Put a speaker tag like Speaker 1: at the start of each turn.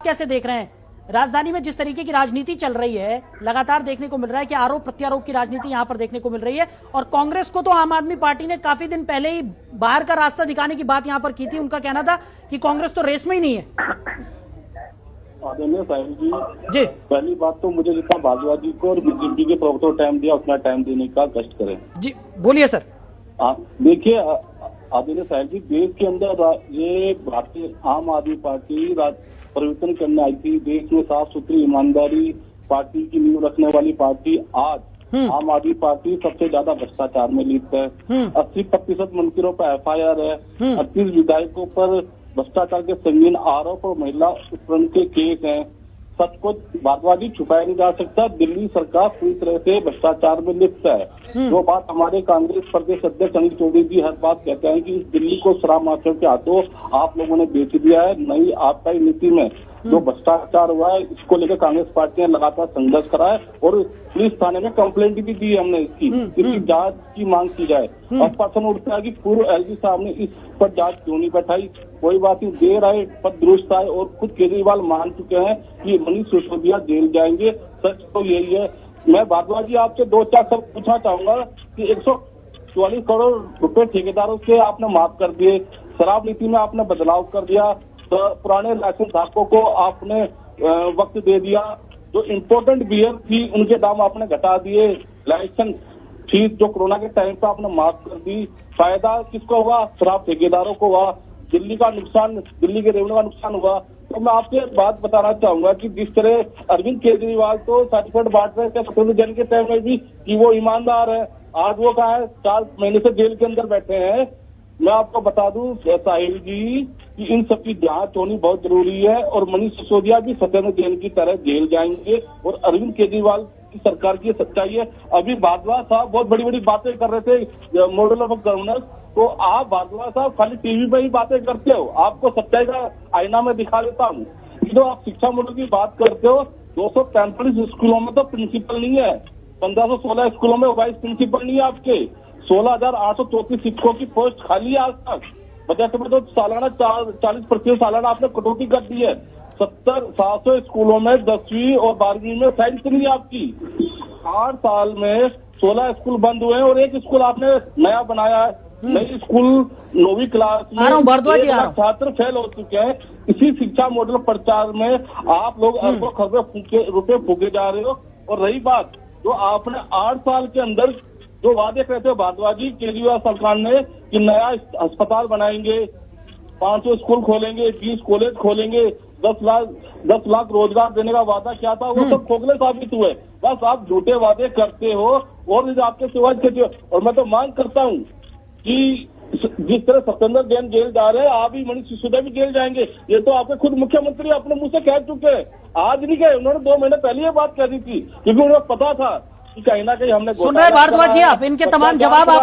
Speaker 1: कैसे देख रहे हैं? राजधानी में जिस तरीके की राजनीति चल रही है, लगातार देखने को मिल रहा है कि आरोप प्रत्यारोप की राजनीति यहां पर देखने को मिल रही है। और कांग्रेस को तो आम आदमी पार्टी ने काफी दिन पहले ही बाहर का रास्ता दिखाने की बात यहां पर की थी। उनका कहना था कि कांग्रेस तो रेस में ही नहीं है।
Speaker 2: आदरणीय साहिब
Speaker 1: जी,
Speaker 2: पहली बात तो मुझे जितना भारद्वाज जी को और बीजेपी के प्रवक्ता टाइम दिया उतना टाइम देने का कष्ट करें।
Speaker 1: जी बोलिए सर।
Speaker 2: देखिए आदरणीय साहिब जी, देश के अंदर ये भारतीय आम आदमी पार्टी परिवर्तन करने आई थी। देश में साफ सुथरी ईमानदारी पार्टी की नींव रखने वाली पार्टी आज आम आदमी पार्टी सबसे ज्यादा भ्रष्टाचार में लिप्त है। 80% मंत्रियों पर FIR है। 38 विधायकों पर भ्रष्टाचार के संगीन आरोप और महिला उत्पीड़न के केस हैं। सच को भारद्वाज जी छुपाया नहीं जा सकता। दिल्ली सरकार पूरी तरह से भ्रष्टाचार में लिप्त है। जो बात हमारे कांग्रेस प्रदेश अध्यक्ष अनिल चौधरी जी हर बात कहते हैं कि इस दिल्ली को शराब माफिया के हाथों आप लोगों ने बेच दिया है। नई आबकारी नीति में जो भ्रष्टाचार हुआ है इसको लेकर कांग्रेस पार्टी ने लगातार संघर्ष करा है और पुलिस थाने में कंप्लेंट भी दी है हमने इसकी जांच की मांग की जाए। अब प्रश्न उठता है कि पूर्व LG साहब ने इस पर जांच क्यों नहीं बैठाई। कोई बात नहीं, देर आए पर दुरुस्त आए और खुद केजरीवाल मान चुके हैं कि मनीष सिसोदिया जेल जाएंगे। सच तो यही है। मैं भारद्वाज जी आपसे 2-4 शब्द पूछना चाहूंगा कि 144 करोड़ रुपए ठेकेदारों से आपने माफ कर दिए, शराब नीति में आपने बदलाव कर दिया, तो पुराने लाइसेंस धारकों को आपने वक्त दे दिया, जो इम्पोर्टेंट बियर थी उनके दाम आपने घटा दिए, लाइसेंस फीस जो कोरोना के टाइम पे आपने माफ कर दी। फायदा किसको हुआ? शराब ठेकेदारों को हुआ। दिल्ली का नुकसान, दिल्ली के रेवन्यू का नुकसान हुआ। तो मैं आपसे बात बताना चाहूंगा कि जिस तरह अरविंद केजरीवाल तो सर्टिफिकेट बांट रहे थे सत्येंद्र जैन के टाइम में भी कि वो ईमानदार है, आज वो कहा है 4 महीने से जेल के अंदर बैठे हैं। मैं आपको बता दूं साहिल जी कि इन सब की जांच होनी बहुत जरूरी है और मनीष सिसोदिया भी सत्येंद्र जैन की तरह जेल जाएंगे और अरविंद केजरीवाल की सरकार की सच्चाई है। अभी भारद्वाज साहब बहुत बड़ी बड़ी बातें कर रहे थे मॉडल ऑफ गवर्नेंस, तो आप भारद्वाज साहब खाली टीवी पे ही बातें करते हो। आपको सच्चाई का आईना में दिखा देता हूँ। जो आप शिक्षा मॉडल की बात करते हो, 245 स्कूलों में तो प्रिंसिपल नहीं है, 1516 स्कूलों में वाइस प्रिंसिपल नहीं है आपके, 16,834 शिक्षकों की पोस्ट खाली है आज तक। बजट में तो सालाना 40% सालाना आपने कटौती कर दी है। 700 स्कूलों में 10वीं और 12वीं में साइंस नहीं है आपकी। 8 साल में 16 स्कूल बंद हुए हैं और एक स्कूल आपने नया बनाया है। नई स्कूल 9वीं क्लास में 1 छात्र फेल हो चुके हैं। इसी शिक्षा मॉडल प्रचार में आप लोग अरबों खरबों रुपए फूके जा रहे हो। और रही बात जो आपने 8 साल के अंदर जो वादे करते हो भारद्वाज जी, केजरीवाल सरकार ने कि नया अस्पताल बनाएंगे, 500 स्कूल खोलेंगे, 20 कॉलेज खोलेंगे, 10 लाख रोजगार देने का वादा क्या था, वो सब खोखले साबित हुए। बस आप झूठे वादे करते हो और आपके सिवाय करते हो। और मैं तो मांग करता हूँ कि जिस तरह सत्येंद्र जैन जेल जा रहे हैं, आप भी मनीष सिसोदिया भी जेल जाएंगे। ये तो आपके खुद मुख्यमंत्री अपने मुंह से कह चुके हैं, आज नहीं कहे, उन्होंने 2 महीने पहले ये बात कह दी थी क्योंकि उन्हें पता था कि कहीं ना कहीं हमने
Speaker 1: सुन रहे भारद्वाज जी आप, इनके तमाम जवाब आप